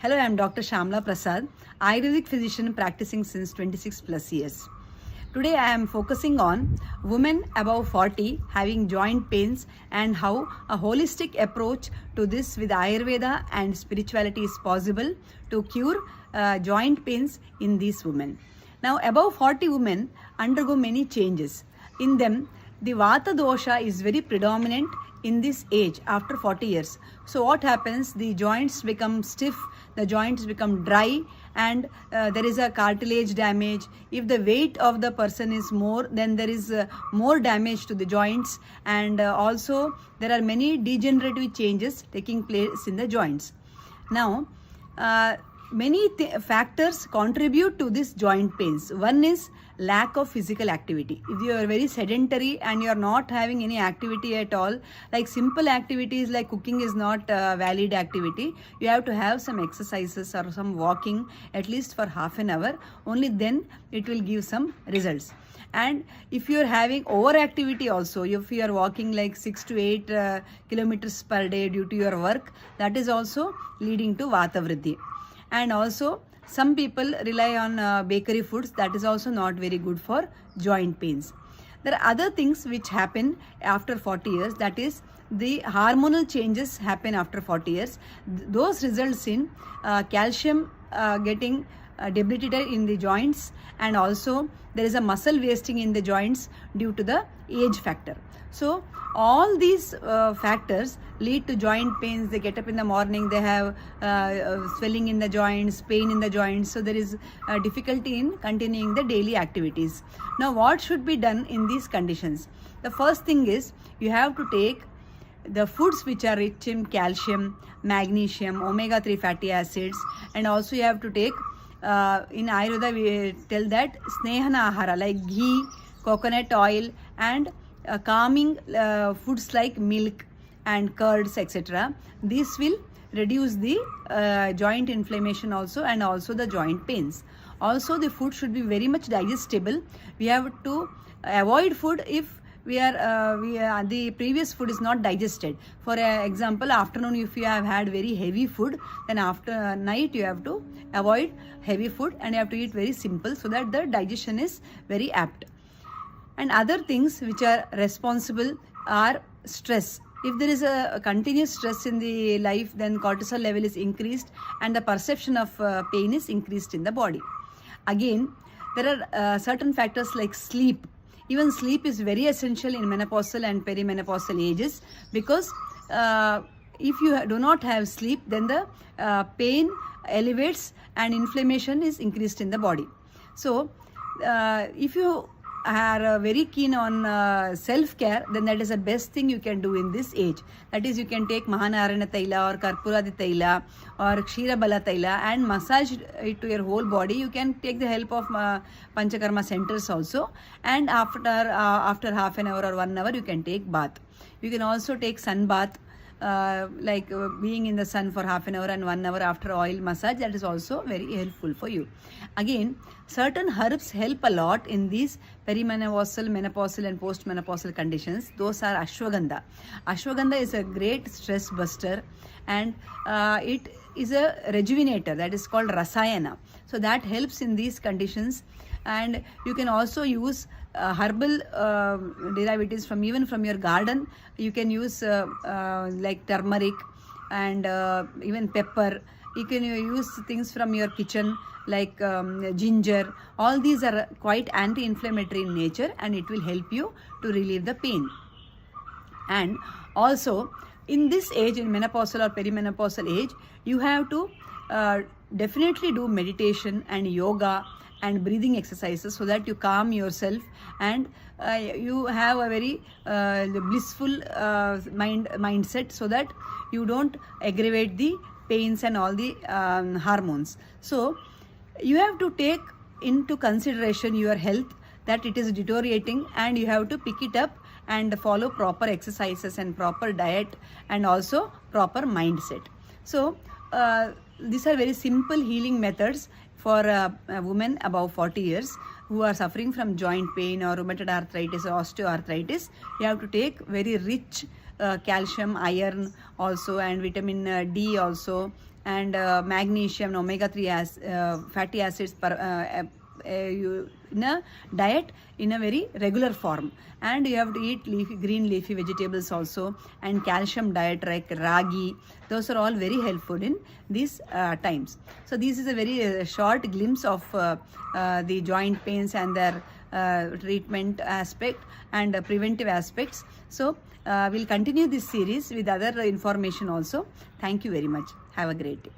Hello, I am Dr. Shamla Prasad, Ayurvedic physician practicing since 26 plus years. Today I am focusing on women above 40 having joint pains and how a holistic approach to this with Ayurveda and spirituality is possible to cure joint pains in these women. Now, above 40 women undergo many changes. In them, the Vata dosha is very predominant in this age after 40 years. So what happens? The joints become stiff, the joints become dry, and there is a cartilage damage. If the weight of the person is more, then there is more damage to the joints, and also there are many degenerative changes taking place in the joints. Now, many factors contribute to this joint pains. One is lack of physical activity. If you are very sedentary and you are not having any activity at all, like simple activities like cooking is not a valid activity, you have to have some exercises or some walking at least for half an hour. Only then it will give some results. And if you are having overactivity also, if you are walking like 6 to 8 kilometers per day due to your work, that is also leading to Vata Vriddhi. And also some people rely on bakery foods. That is also not very good for joint pains. There are other things which happen after 40 years, that is the hormonal changes happen after 40 years. Those results in calcium getting debilitated in the joints, and also there is a muscle wasting in the joints due to the age factor. So all these factors lead to joint pains. They get up in the morning, they have swelling in the joints, pain in the joints, so there is difficulty in continuing the daily activities. Now what should be done in these conditions? The first thing is you have to take the foods which are rich in calcium, magnesium, omega-3 fatty acids, and also you have to take in Ayurveda we tell that snehana ahara like ghee, coconut oil, and calming foods like milk and curds, etc. This will reduce the joint inflammation also, and also the joint pains. Also the food should be very much digestible. We have to avoid food if the previous food is not digested. For example, afternoon if you have had very heavy food, then after night you have to avoid heavy food and you have to eat very simple so that the digestion is very apt. And other things which are responsible are stress. If there is a continuous stress in the life, then cortisol level is increased and the perception of pain is increased in the body. Again, there are certain factors like sleep. Even sleep is very essential in menopausal and perimenopausal ages, because if you do not have sleep, then the pain elevates and inflammation is increased in the body. So if you are very keen on self-care, then that is the best thing you can do in this age. That is, you can take Mahanarayana Taila or Karpuradi Taila or Kshira Bala Taila and massage it to your whole body. You can take the help of Panchakarma centers also, and after half an hour or 1 hour you can take bath. You can also take sun bath, being in the sun for half an hour and 1 hour after oil massage. That is also very helpful for you. Again, certain herbs help a lot in these perimenopausal, menopausal and postmenopausal conditions. Those are ashwagandha. Ashwagandha is a great stress buster, and it is a rejuvenator, that is called rasayana. So that helps in these conditions. And you can also use herbal derivatives from your garden. You can use like turmeric and even pepper. You can use things from your kitchen like ginger. All these are quite anti-inflammatory in nature, and it will help you to relieve the pain. And also in this age, in menopausal or perimenopausal age, you have to definitely do meditation and yoga and breathing exercises so that you calm yourself and you have a very blissful mindset, so that you don't aggravate the pains and all the hormones. So you have to take into consideration your health, that it is deteriorating, and you have to pick it up and follow proper exercises and proper diet and also proper mindset. So these are very simple healing methods for women above 40 years who are suffering from joint pain or rheumatoid arthritis or osteoarthritis. You have to take very rich calcium, iron also, and vitamin D also, and magnesium and omega-3 fatty acids in a diet in a very regular form. And you have to eat green leafy vegetables also, and calcium diet like ragi. Those are all very helpful in these times. So this is a very short glimpse of the joint pains and their treatment aspect and preventive aspects. So we'll continue this series with other information also. Thank you very much. Have a great day.